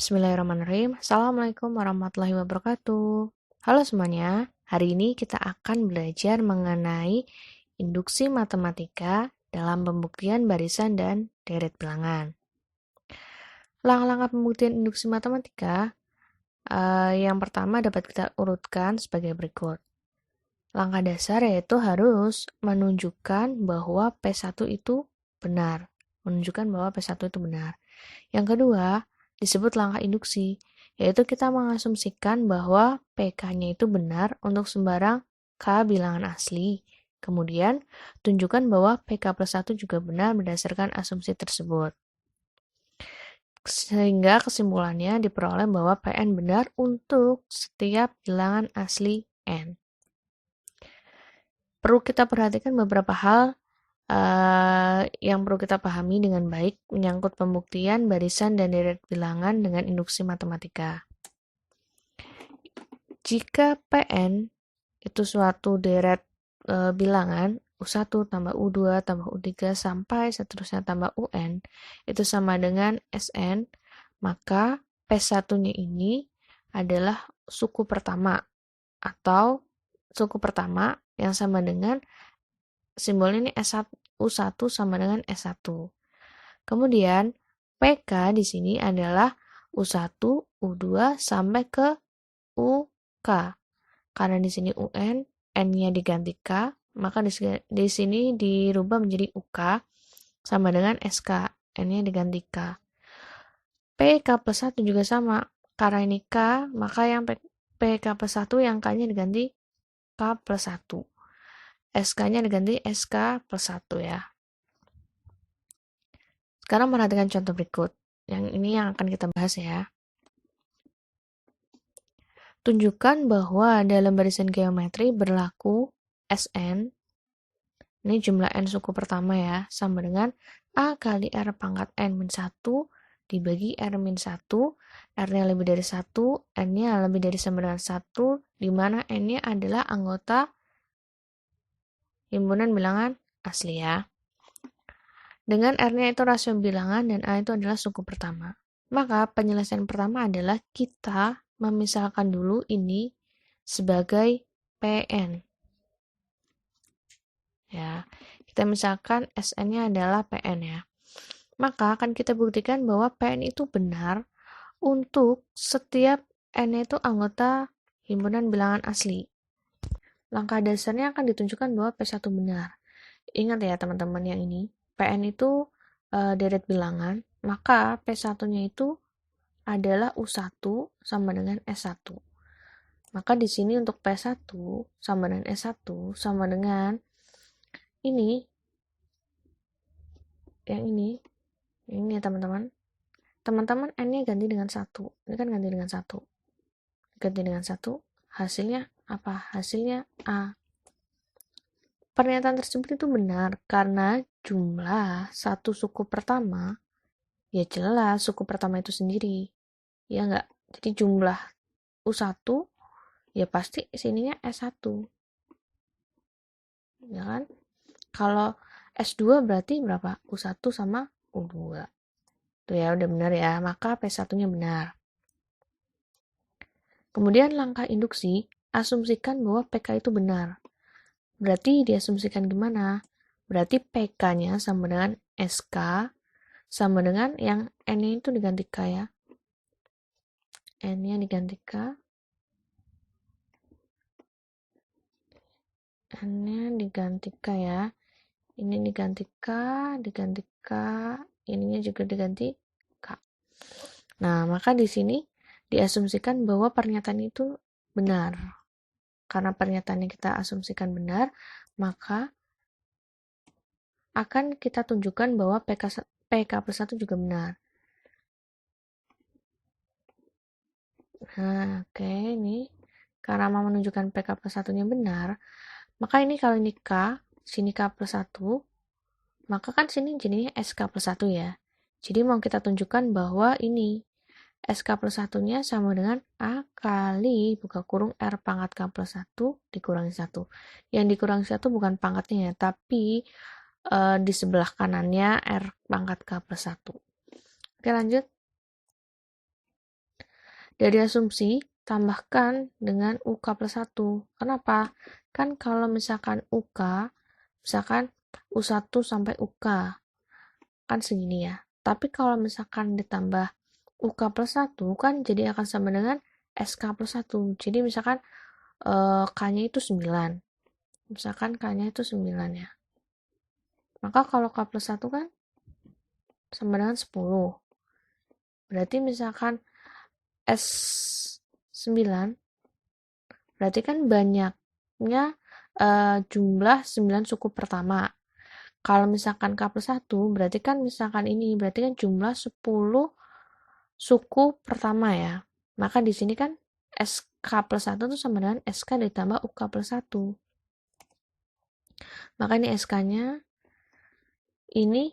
Bismillahirrahmanirrahim. Assalamualaikum warahmatullahi wabarakatuh. Halo semuanya, hari ini kita akan belajar mengenai induksi matematika dalam pembuktian barisan dan deret bilangan. Langkah-langkah pembuktian induksi matematika yang pertama dapat kita urutkan sebagai berikut. Langkah dasar yaitu harus menunjukkan bahwa P1 itu benar. Yang kedua, disebut langkah induksi, yaitu kita mengasumsikan bahwa PK-nya itu benar untuk sembarang K bilangan asli. Kemudian, tunjukkan bahwa PK plus 1 juga benar berdasarkan asumsi tersebut. Sehingga kesimpulannya diperoleh bahwa PN benar untuk setiap bilangan asli N. Perlu kita perhatikan beberapa hal yang perlu kita pahami dengan baik menyangkut pembuktian barisan dan deret bilangan dengan induksi matematika. Jika Pn itu suatu deret bilangan U1 tambah U2 tambah U3 sampai seterusnya tambah UN itu sama dengan Sn, maka P1-nya ini adalah suku pertama atau suku pertama yang sama dengan simbol ini U1 sama dengan S1. Kemudian PK di sini adalah U1, U2 sampai ke UK. Karena di sini UN, N-nya diganti K, maka di sini dirubah menjadi UK sama dengan SK, N-nya diganti K. PK plus 1 juga sama. Karena ini K, maka yang PK plus 1 yang K-nya diganti K plus 1. SK-nya diganti SK plus 1 ya. Sekarang perhatikan contoh berikut. Yang ini yang akan kita bahas ya. Tunjukkan bahwa dalam barisan geometri berlaku Sn, ini jumlah N suku pertama ya, sama dengan A kali R pangkat N-1 dibagi R-1, R-nya lebih dari 1, N-nya lebih dari sama dengan 1, di mana N-nya adalah anggota himpunan bilangan asli ya. Dengan R-nya itu rasio bilangan dan A itu adalah suku pertama. Maka penyelesaian pertama adalah kita memisalkan dulu ini sebagai PN. Ya, kita misalkan Sn-nya adalah PN ya. Maka akan kita buktikan bahwa PN itu benar untuk setiap N itu anggota himpunan bilangan asli. Langkah dasarnya akan ditunjukkan bahwa P1 benar. Ingat ya teman-teman yang ini, PN itu deret bilangan, maka P1-nya itu adalah U1 sama dengan S1. Maka di sini untuk P1 sama dengan S1 sama dengan ini, yang ini ya teman-teman. Teman-teman N-nya ganti dengan 1. Ini kan ganti dengan 1. Ganti dengan 1, hasilnya apa? Hasilnya A. Pernyataan tersebut itu benar karena jumlah satu suku pertama, ya jelas suku pertama itu sendiri. Ya enggak? Jadi jumlah U1, ya pasti sininya S1. Ya kan? Kalau S2 berarti berapa? U1 sama U2. Tuh ya, udah benar ya. Maka P1-nya benar. Kemudian langkah induksi, asumsikan bahwa PK itu benar. Berarti diasumsikan gimana? Berarti PK-nya sama dengan SK, sama dengan yang N-nya itu diganti K ya. N-nya diganti K. N-nya diganti K ya. Ini diganti K, ininya juga diganti K. Nah, maka di sini diasumsikan bahwa pernyataan itu benar. Karena pernyataannya kita asumsikan benar, maka akan kita tunjukkan bahwa PK plus 1 juga benar. Nah, oke, ini karena mau menunjukkan PK plus 1-nya benar, maka ini kalau ini K, sini K plus 1, maka kan sini jadinya SK plus 1 ya. Jadi mau kita tunjukkan bahwa ini SK plus 1-nya sama dengan A kali buka kurung R pangkat K plus 1 dikurangi 1. Yang dikurangi 1 bukan pangkatnya ya, tapi di sebelah kanannya R pangkat K plus 1. Oke, lanjut. Dari asumsi, tambahkan dengan UK plus 1. Kenapa? Kan kalau misalkan UK, misalkan U1 sampai UK, kan segini ya. Tapi kalau misalkan ditambah UK plus 1, kan jadi akan sama dengan SK plus 1. Jadi misalkan K-nya itu 9. Misalkan K-nya itu 9 ya. Maka kalau K plus 1 kan sama dengan 10. Berarti misalkan S9, berarti kan banyaknya jumlah 9 suku pertama. Kalau misalkan K plus 1, berarti kan misalkan ini, berarti kan jumlah 10 suku pertama ya. Maka di sini kan SK plus 1 itu sama dengan SK ditambah UK plus 1. Maka ini SK-nya, ini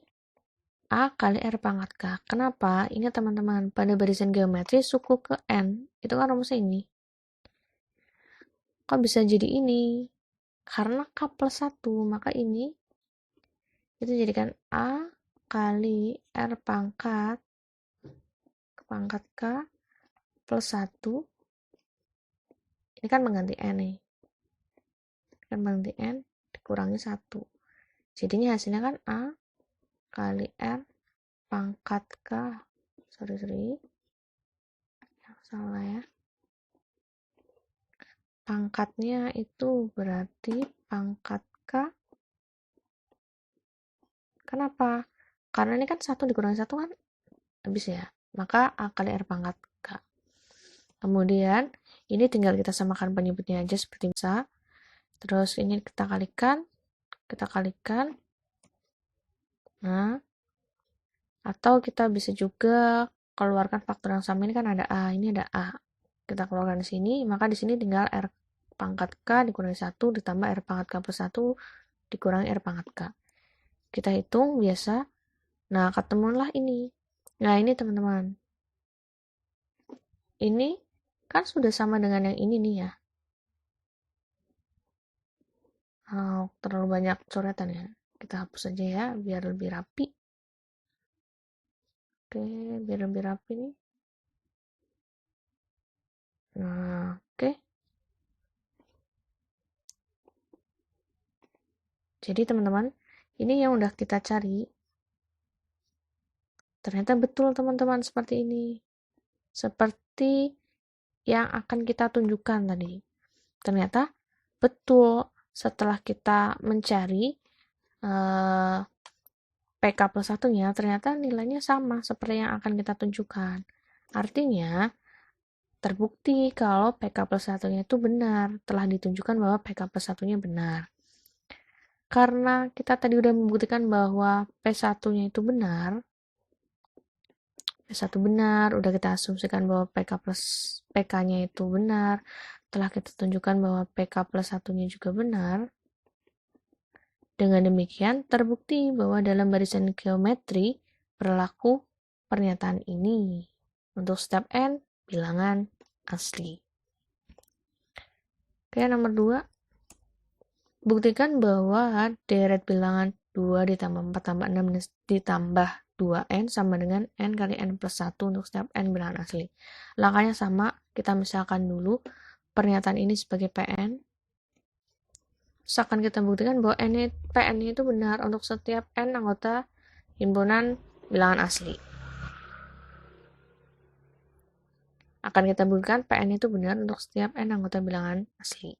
A kali R pangkat K. Kenapa? Ingat teman-teman, pada barisan geometri suku ke N, itu kan rumusnya ini. Kok bisa jadi ini? Karena K plus 1, maka ini itu jadikan A kali R pangkat K plus 1. Ini kan mengganti N nih. Kan mengganti N dikurangi 1. Jadinya hasilnya kan A kali R pangkat K. Sorry. Salah ya. Pangkatnya itu berarti pangkat K. Kenapa? Karena ini kan 1 dikurangi 1 kan habis ya. Maka A kali R pangkat K. Kemudian, ini tinggal kita samakan penyebutnya aja seperti biasa. Terus ini kita kalikan. Nah, atau kita bisa juga keluarkan faktor yang sama. Ini kan ada A, ini ada A. Kita keluarkan di sini, maka di sini tinggal R pangkat K dikurangi 1 ditambah R pangkat K plus 1 dikurangi R pangkat K. Kita hitung biasa. Nah, ketemulah ini. Nah, ini teman-teman. Ini kan sudah sama dengan yang ini nih ya. Terlalu banyak coretan ya. Kita hapus aja ya, biar lebih rapi. Oke, biar lebih rapi nih. Nah, oke. Jadi teman-teman, ini yang udah kita cari. Ternyata betul teman-teman seperti ini. Seperti yang akan kita tunjukkan tadi. Ternyata betul setelah kita mencari PK plus satunya, ternyata nilainya sama seperti yang akan kita tunjukkan. Artinya, terbukti kalau PK plus satunya itu benar. Telah ditunjukkan bahwa PK plus satunya benar. Karena kita tadi udah membuktikan bahwa P1-nya itu benar, P1 benar, udah kita asumsikan bahwa PK-nya itu benar, telah kita tunjukkan bahwa PK plus satunya juga benar. Dengan demikian, terbukti bahwa dalam barisan geometri berlaku pernyataan ini. Untuk step N, bilangan asli. Oke, nomor 2. Buktikan bahwa deret bilangan 2 ditambah 4 tambah 6 ditambah 2N sama dengan N kali N plus 1 untuk step N bilangan asli. Langkahnya sama, kita misalkan dulu pernyataan ini sebagai PN. Terus akan kita buktikan bahwa PN itu benar untuk setiap N anggota himpunan bilangan asli. Akan kita buktikan PN itu benar untuk setiap N anggota bilangan asli.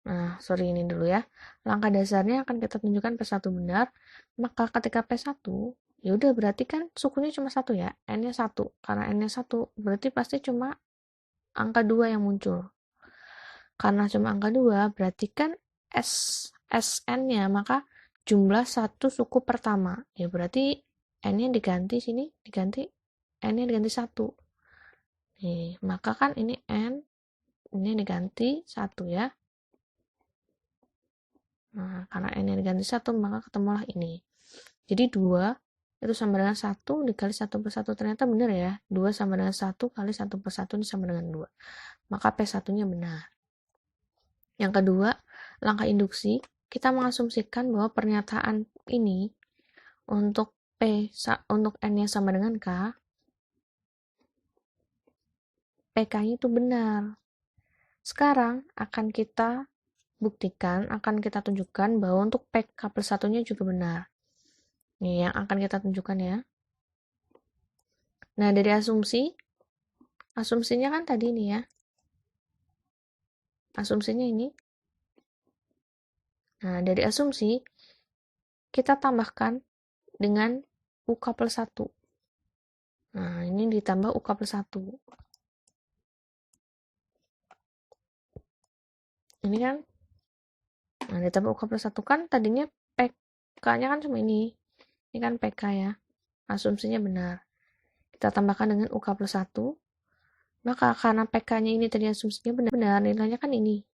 Nah, ini dulu ya. Langkah dasarnya akan kita tunjukkan P1 benar. Maka ketika P1, ya udah berarti kan sukunya cuma 1 ya. N-nya 1. Karena N-nya 1, berarti pasti cuma angka 2 yang muncul. Karena cuma angka 2, berarti kan SN-nya, maka jumlah 1 suku pertama. Ya berarti N-nya diganti sini, N-nya diganti 1. Nih, maka kan ini N, ini diganti 1 ya. Nah, karena N-nya diganti 1, maka ketemulah ini. Jadi 2 itu sama dengan 1 dikali 1 per 1. Ternyata benar ya. 2 sama dengan 1 kali 1 per 1 ini sama dengan 2. Maka P1-nya benar. Yang kedua, langkah induksi, kita mengasumsikan bahwa pernyataan ini untuk N-nya sama dengan K, PK-nya itu benar. Sekarang akan kita buktikan, akan kita tunjukkan bahwa untuk PK plus 1-nya juga benar. Ini yang akan kita tunjukkan ya. Nah, dari asumsinya kan tadi ini ya. Asumsinya ini. Nah, dari asumsi, kita tambahkan dengan UK plus 1. Nah, ini ditambah UK plus 1. Ini kan, nah ditambah UK plus 1 kan tadinya PK-nya kan cuma ini. Ini kan PK ya. Asumsinya benar. Kita tambahkan dengan UK plus 1. Maka karena PK-nya ini tadi asumsinya benar, nilainya kan ini.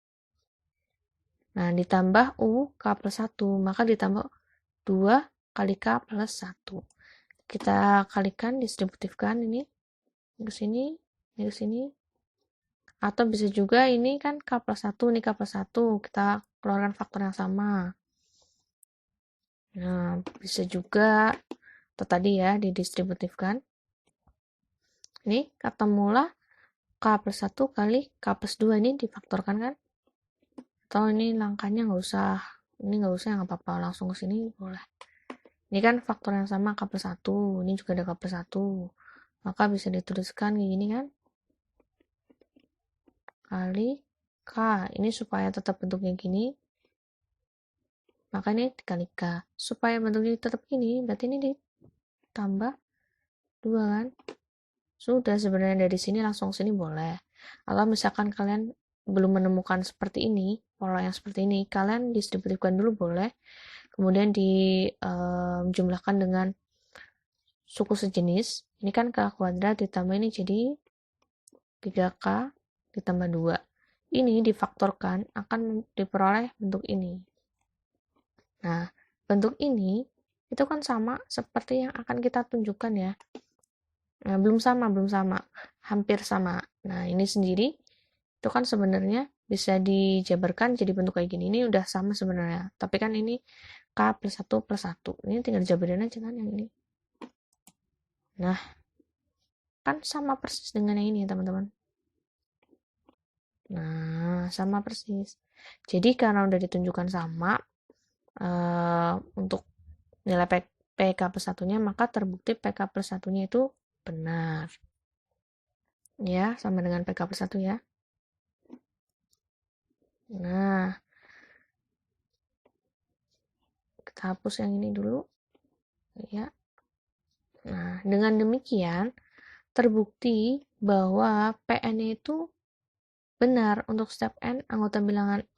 Nah, ditambah UK plus 1. Maka ditambah 2 kali K plus 1. Kita kalikan, distributifkan ini ke sini, ini ke sini. Atau bisa juga ini kan K plus 1, ini K plus 1. Kita keluarkan faktor yang sama. Nah, bisa juga, atau tadi ya, didistributifkan. Ini ketemulah K plus 1 kali K plus 2. Ini difaktorkan kan? Atau ini langkahnya nggak usah. Ini nggak usah, nggak apa-apa. Langsung ke sini boleh. Ini kan faktor yang sama K plus 1. Ini juga ada K plus 1. Maka bisa dituliskan kayak gini kan? Kali K. Ini supaya tetap bentuknya gini. Maka ini dikali K. Supaya bentuknya tetap gini, berarti ini ditambah 2 kan? Sudah, sebenarnya dari sini langsung sini boleh. Kalau misalkan kalian belum menemukan seperti ini, pola yang seperti ini, kalian distributifkan dulu boleh. Kemudian dijumlahkan dengan suku sejenis. Ini kan K kuadrat ditambah ini jadi 3K ditambah 2. Ini difaktorkan akan diperoleh bentuk ini. Nah, bentuk ini itu kan sama seperti yang akan kita tunjukkan ya. Nah, belum sama. Hampir sama. Nah, ini sendiri itu kan sebenarnya bisa dijabarkan jadi bentuk kayak gini. Ini udah sama sebenarnya. Tapi kan ini K plus 1 plus 1. Ini tinggal jabarin aja kan yang ini. Nah, kan sama persis dengan yang ini teman-teman. Nah, sama persis. Jadi karena udah ditunjukkan sama, untuk nilai PK plus 1-nya, maka terbukti PK plus 1-nya itu benar. Ya, sama dengan PK plus 1 ya. Nah, kita hapus yang ini dulu. Ya. Nah, dengan demikian, terbukti bahwa PN itu benar untuk step N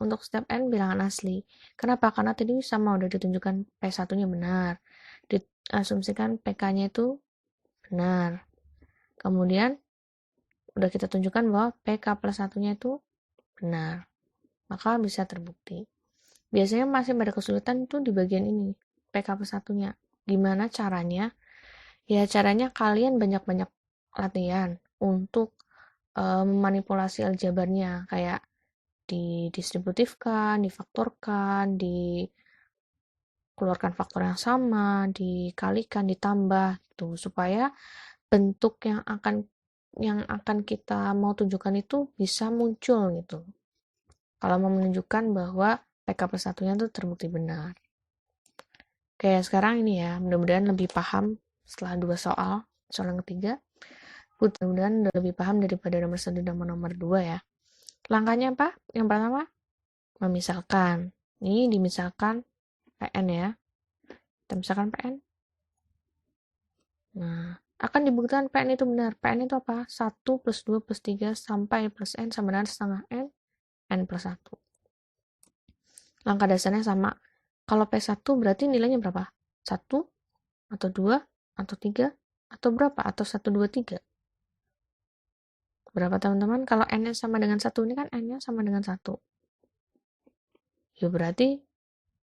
untuk step N bilangan asli. Kenapa? Karena tadi sama udah ditunjukkan P1-nya benar. Diasumsikan PK-nya itu benar. Kemudian udah kita tunjukkan bahwa PK plus 1-nya itu benar. Maka bisa terbukti. Biasanya masih pada kesulitan itu di bagian ini, PK plus 1-nya. Gimana caranya? Ya caranya kalian banyak-banyak latihan untuk memanipulasi aljabarnya, kayak didistributifkan, difaktorkan, dikeluarkan faktor yang sama, dikalikan, ditambah gitu, supaya bentuk yang akan kita mau tunjukkan itu bisa muncul gitu. Kalau mau menunjukkan bahwa PK plus 1-nya itu terbukti benar. Oke, sekarang ini ya, mudah-mudahan lebih paham setelah 2 soal yang ketiga. Mudah-mudahan lebih paham daripada nomor 1 dan nomor 2 ya. Langkahnya apa? Yang pertama, memisalkan. Ini dimisalkan PN ya. Kita misalkan PN. Nah, akan dibuktikan PN itu benar. PN itu apa? 1 plus 2 plus 3 sampai plus N sama dengan setengah N, N plus 1. Langkah dasarnya sama. Kalau P1 berarti nilainya berapa? 1 atau 2 atau 3 atau berapa? Atau 1, 2, 3. Berapa teman-teman? Kalau N-nya sama dengan 1, ini kan N-nya sama dengan 1. Ya berarti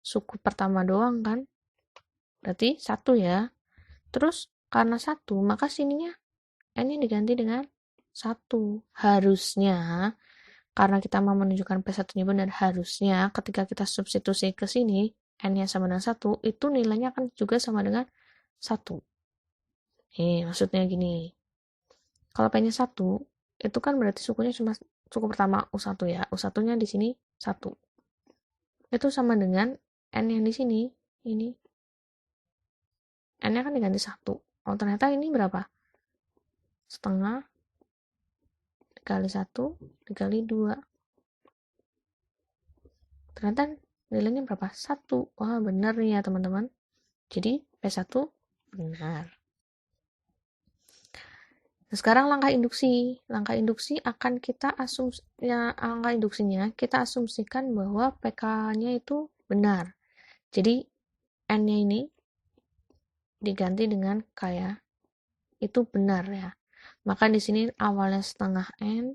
suku pertama doang kan? Berarti 1 ya. Terus karena 1, maka sininya N-nya diganti dengan 1. Harusnya, karena kita mau menunjukkan P1-nya benar, harusnya ketika kita substitusi ke sini, N-nya sama dengan 1, itu nilainya akan juga sama dengan 1. Maksudnya gini. Kalau P-nya 1, itu kan berarti sukunya cuma suku pertama U1 ya. U1-nya di sini 1. Itu sama dengan N yang di sini. Ini. N-nya kan diganti 1. Oh, ternyata ini berapa? Setengah dikali 1 dikali 2. Ternyata nilainya berapa? 1. Wah, benar nih ya teman-teman. Jadi P1 benar. Nah, sekarang langkah induksi. Langkah induksi akan kita langkah induksinya kita asumsikan bahwa PK-nya itu benar. Jadi N-nya ini diganti dengan K ya. Itu benar ya. Maka di sini awalnya setengah N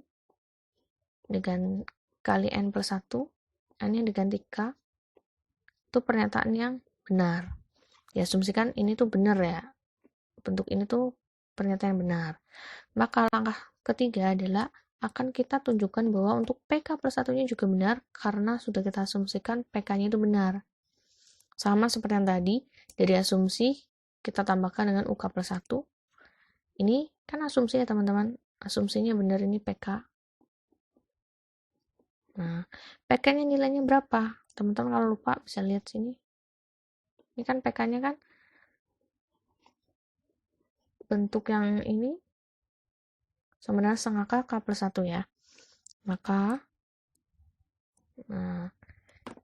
dengan kali N plus 1, N-nya diganti K. Itu pernyataan yang benar. Diasumsikan ini tuh benar ya. Bentuk ini tuh pernyataan yang benar. Maka langkah ketiga adalah akan kita tunjukkan bahwa untuk PK plus 1-nya juga benar karena sudah kita asumsikan PK-nya itu benar. Sama seperti yang tadi, dari asumsi kita tambahkan dengan UK plus 1. Ini kan asumsi ya teman-teman. Asumsinya benar ini PK. Nah, PK-nya nilainya berapa? Teman-teman kalau lupa bisa lihat sini. Ini kan PK-nya kan bentuk yang ini sama dengan setengah K plus 1 ya. Maka, nah,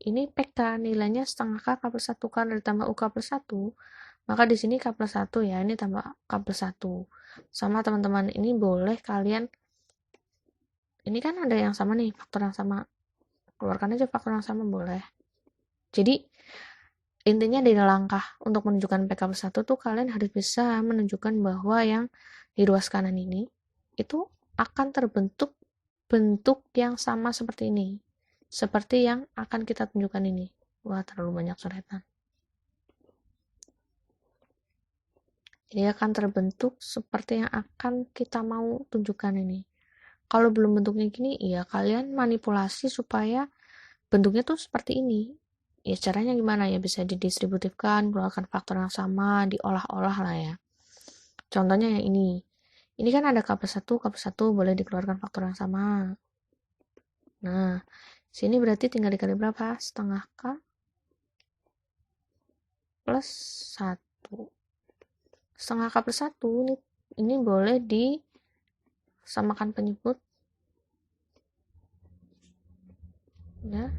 ini PK nilainya setengah K plus 1 karena ditambah UK plus 1. Maka di sini K plus 1 ya, ini tambah K plus 1. Sama teman-teman, ini boleh kalian, ini kan ada yang sama nih, faktor yang sama. Keluarkan aja faktor yang sama boleh. Jadi, intinya dari langkah untuk menunjukkan PK plus 1 tuh kalian harus bisa menunjukkan bahwa yang di ruas kanan ini itu akan terbentuk bentuk yang sama seperti ini. Seperti yang akan kita tunjukkan ini. Wah, terlalu banyak coretan. Jadi akan terbentuk seperti yang akan kita mau tunjukkan ini. Kalau belum bentuknya gini, ya kalian manipulasi supaya bentuknya tuh seperti ini. Ya caranya gimana ya? Bisa didistributifkan, keluarkan faktor yang sama, diolah-olah lah ya. Contohnya yang ini. Ini kan ada K plus 1, K plus 1 boleh dikeluarkan faktor yang sama. Nah, sini berarti tinggal dikali berapa? Setengah K plus 1. Setengah K plus 1 ini boleh disamakan penyebut. Ya,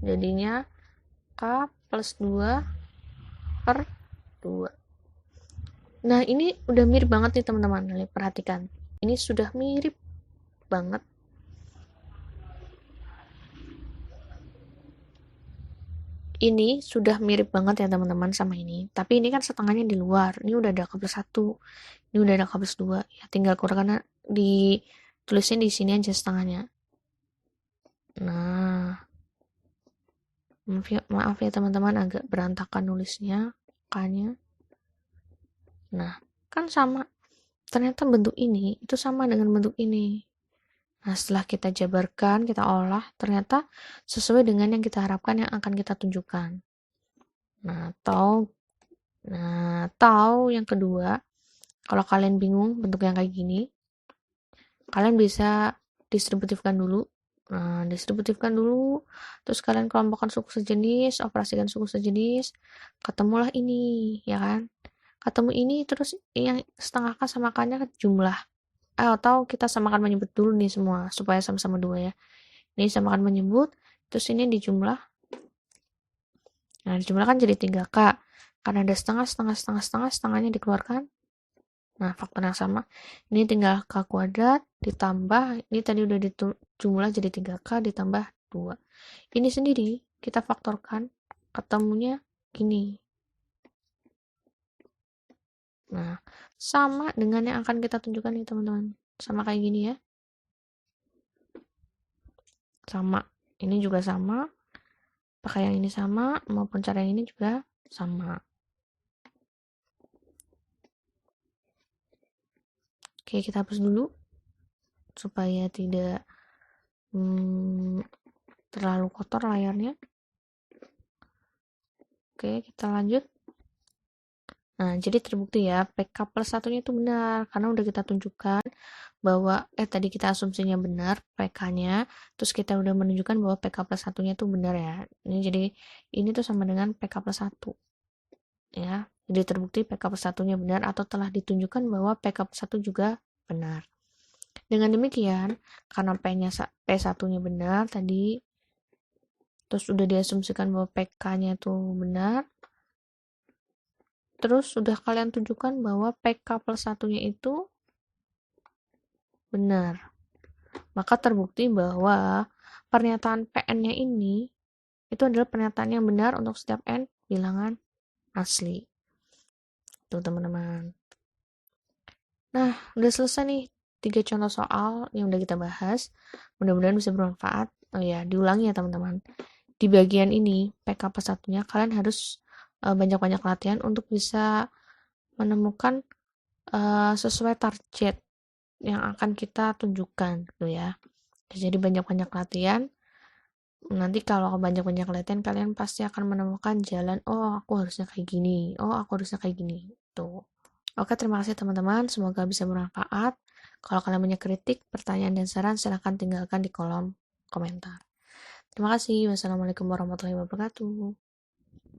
jadinya K plus 2 per 2. Nah, ini udah mirip banget nih teman-teman. Perhatikan. Ini sudah mirip banget. Ini sudah mirip banget ya teman-teman sama ini. Tapi ini kan setengahnya di luar. Ini udah ada K plus 1. Ini udah ada K plus 2. Ya, tinggal kurangkan tulisnya di sini aja setengahnya. Nah, maaf ya teman-teman agak berantakan nulisnya. K-nya. Nah, kan sama. Ternyata bentuk ini itu sama dengan bentuk ini. Nah, setelah kita jabarkan, kita olah, ternyata sesuai dengan yang kita harapkan yang akan kita tunjukkan. Nah, atau yang kedua, kalau kalian bingung bentuk yang kayak gini, kalian bisa distributifkan dulu. Nah, distributifkan dulu, terus kalian kelompokkan suku sejenis, operasikan suku sejenis, ketemulah ini, ya kan? Ketemu ini, terus yang setengah K sama K-nya jumlah. Atau kita samakan menyebut dulu nih semua, supaya sama-sama 2 ya. Ini samakan menyebut, terus ini dijumlah. Nah, dijumlah kan jadi 3K. Karena ada setengahnya dikeluarkan. Nah, faktor yang sama. Ini tinggal K kuadrat, ditambah, ini tadi udah dijumlah jadi 3K, ditambah 2. Ini sendiri, kita faktorkan, ketemunya gini. Nah, sama dengan yang akan kita tunjukkan nih teman-teman. Sama kayak gini ya. Sama. Ini juga sama. Pakai yang ini sama, maupun cara yang ini juga sama. Oke, kita hapus dulu. Supaya tidak terlalu kotor layarnya. Oke, kita lanjut. Nah, jadi terbukti ya, PK plus 1-nya itu benar. Karena udah kita tunjukkan bahwa tadi kita asumsinya benar PK-nya, terus kita udah menunjukkan bahwa PK plus satunya tuh benar ya. Jadi ini tuh sama dengan PK plus 1 ya. Jadi terbukti PK plus satunya benar atau telah ditunjukkan bahwa PK plus 1 juga benar. Dengan demikian, karena P1-nya benar tadi, terus udah diasumsikan bahwa PK-nya itu benar, terus sudah kalian tunjukkan bahwa PK plus satunya itu benar. Maka terbukti bahwa pernyataan PN-nya ini itu adalah pernyataan yang benar untuk setiap N bilangan asli. Tuh teman-teman. Nah, udah selesai nih 3 contoh soal yang udah kita bahas. Mudah-mudahan bisa bermanfaat. Oh ya, diulangi ya teman-teman. Di bagian ini, PK plus satunya kalian harus banyak-banyak latihan untuk bisa menemukan sesuai target yang akan kita tunjukkan gitu ya. Jadi banyak-banyak latihan. Nanti kalau banyak-banyak latihan kalian pasti akan menemukan jalan, oh aku harusnya kayak gini, oh aku harusnya kayak gini. Tuh. Oke, terima kasih teman-teman. Semoga bisa bermanfaat. Kalau kalian punya kritik, pertanyaan, dan saran, silahkan tinggalkan di kolom komentar. Terima kasih. Wassalamualaikum warahmatullahi wabarakatuh.